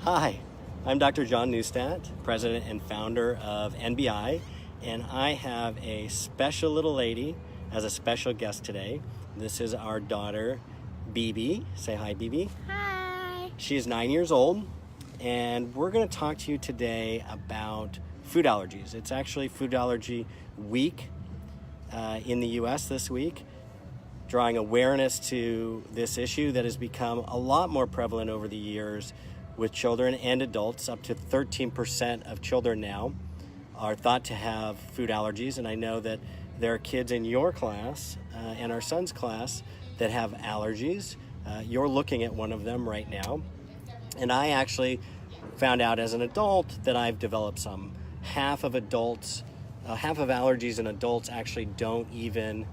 Hi, I'm Dr. John Neustadt, president and founder of NBI, and I have a special little lady as a special guest today. This is our daughter, BB. Say hi, BB. Hi. She is 9 years old, and we're going to talk to you today about food allergies. It's actually Food Allergy Week in the U.S. this week, drawing awareness to this issue that has become a lot more prevalent over the years with children and adults. Up to 13% of children now are thought to have food allergies, and I know that there are kids in your class and our son's class that have allergies. You're looking at one of them right now, and I actually found out as an adult that I've developed some. Half of allergies in adults actually don't even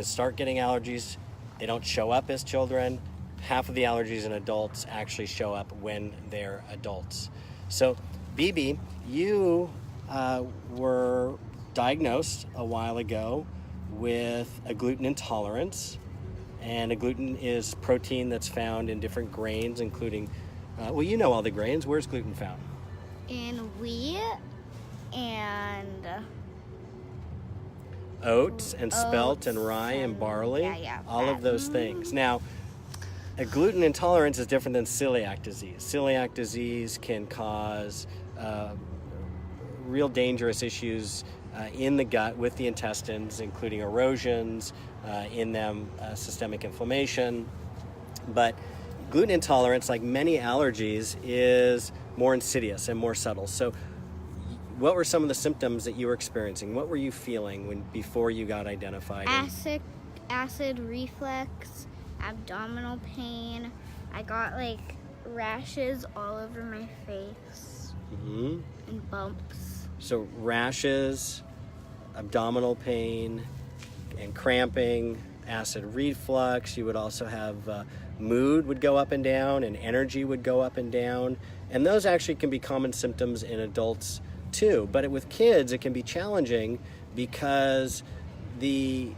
start getting allergies. They don't show up as children. Half of the allergies in adults actually show up when they're adults. So, BB, you were diagnosed a while ago with a gluten intolerance. And a gluten is protein that's found in different grains, including, you know all the grains. Where's gluten found? In wheat and Oats and spelt and rye and barley. All of those things. Now, a gluten intolerance is different than celiac disease. Celiac disease can cause real dangerous issues in the gut with the intestines, including erosions in them, systemic inflammation. But gluten intolerance, like many allergies, is more insidious and more subtle. So what were some of the symptoms that you were experiencing? What were you feeling before you got identified? Acid reflux, abdominal pain. I got rashes all over my face and bumps. So rashes, abdominal pain, and cramping, acid reflux. You would also have mood would go up and down, and energy would go up and down. And those actually can be common symptoms in adults too. But with kids, it can be challenging because they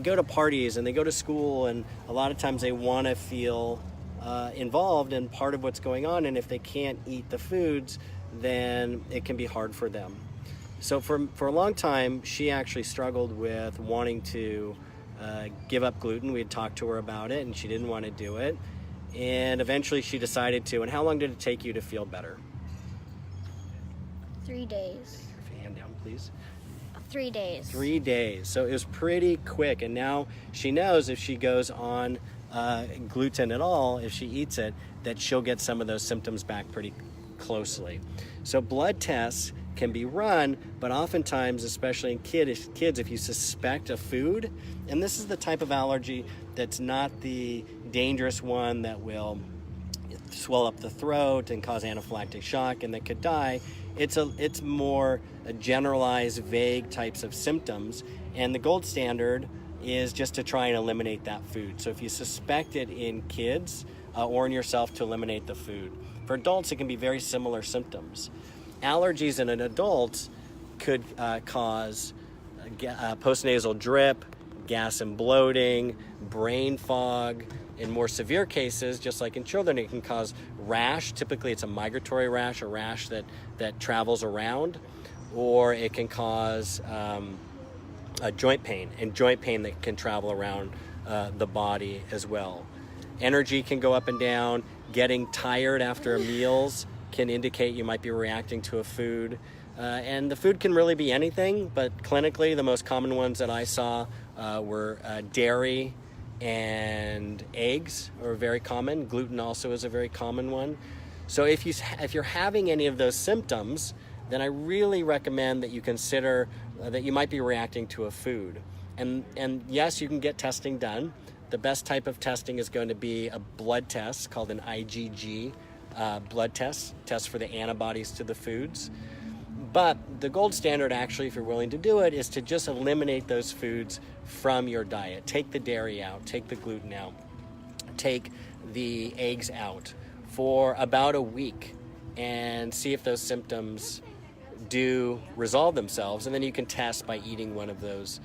go to parties and they go to school, and a lot of times they want to feel involved in part of what's going on. And if they can't eat the foods, then it can be hard for them. So for a long time, she actually struggled with wanting to give up gluten. We had talked to her about it, and she didn't want to do it. And eventually she decided to. And how long did it take you to feel better? 3 days. Hand down, please. 3 days. 3 days. So it was pretty quick. And now she knows if she goes on gluten at all, if she eats it, that she'll get some of those symptoms back pretty closely. So blood tests can be run, but oftentimes, especially in kids, if you suspect a food, and this is the type of allergy that's not the dangerous one that will swell up the throat and cause anaphylactic shock and that could die. It's more a generalized, vague types of symptoms, and the gold standard is just to try and eliminate that food. So if you suspect it in kids or in yourself, to eliminate the food. For adults, it can be very similar symptoms. Allergies in an adult could cause postnasal drip, gas and bloating, brain fog. In more severe cases, just like in children, it can cause rash. Typically, it's a migratory rash, a rash that travels around, or it can cause a joint pain, and joint pain that can travel around the body as well. Energy can go up and down. Getting tired after meals can indicate you might be reacting to a food. And the food can really be anything, but clinically, the most common ones that I saw were dairy and eggs are very common. Gluten also is a very common one. So if you're having any of those symptoms, then I really recommend that you consider that you might be reacting to a food. And yes, you can get testing done. The best type of testing is going to be a blood test called an IgG blood test for the antibodies to the foods. But the gold standard, actually, if you're willing to do it, is to just eliminate those foods from your diet. Take the dairy out, take the gluten out, take the eggs out for about a week, and see if those symptoms do resolve themselves, and then you can test by eating one of those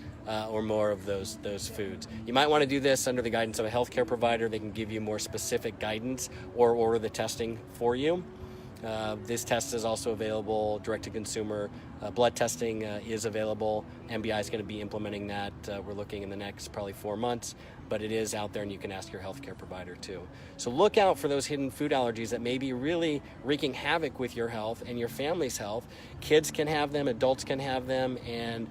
or more of those foods. You might want to do this under the guidance of a healthcare provider. They can give you more specific guidance or order the testing for you. This test is also available direct to consumer. Blood testing is available. MBI is going to be implementing that. We're looking in the next probably 4 months, but it is out there and you can ask your healthcare provider too. So look out for those hidden food allergies that may be really wreaking havoc with your health and your family's health. Kids can have them, adults can have them, and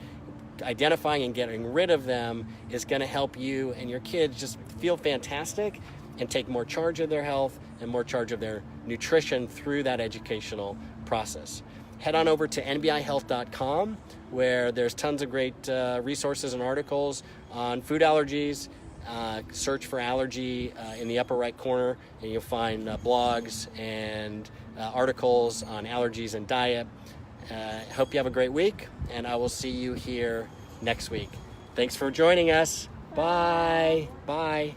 identifying and getting rid of them is going to help you and your kids just feel fantastic and take more charge of their health and more charge of their nutrition through that educational process. Head on over to nbihealth.com, where there's tons of great resources and articles on food allergies. Search for allergy in the upper right corner, and you'll find blogs and articles on allergies and diet. Hope you have a great week, and I will see you here next week. Thanks for joining us. Bye. Bye.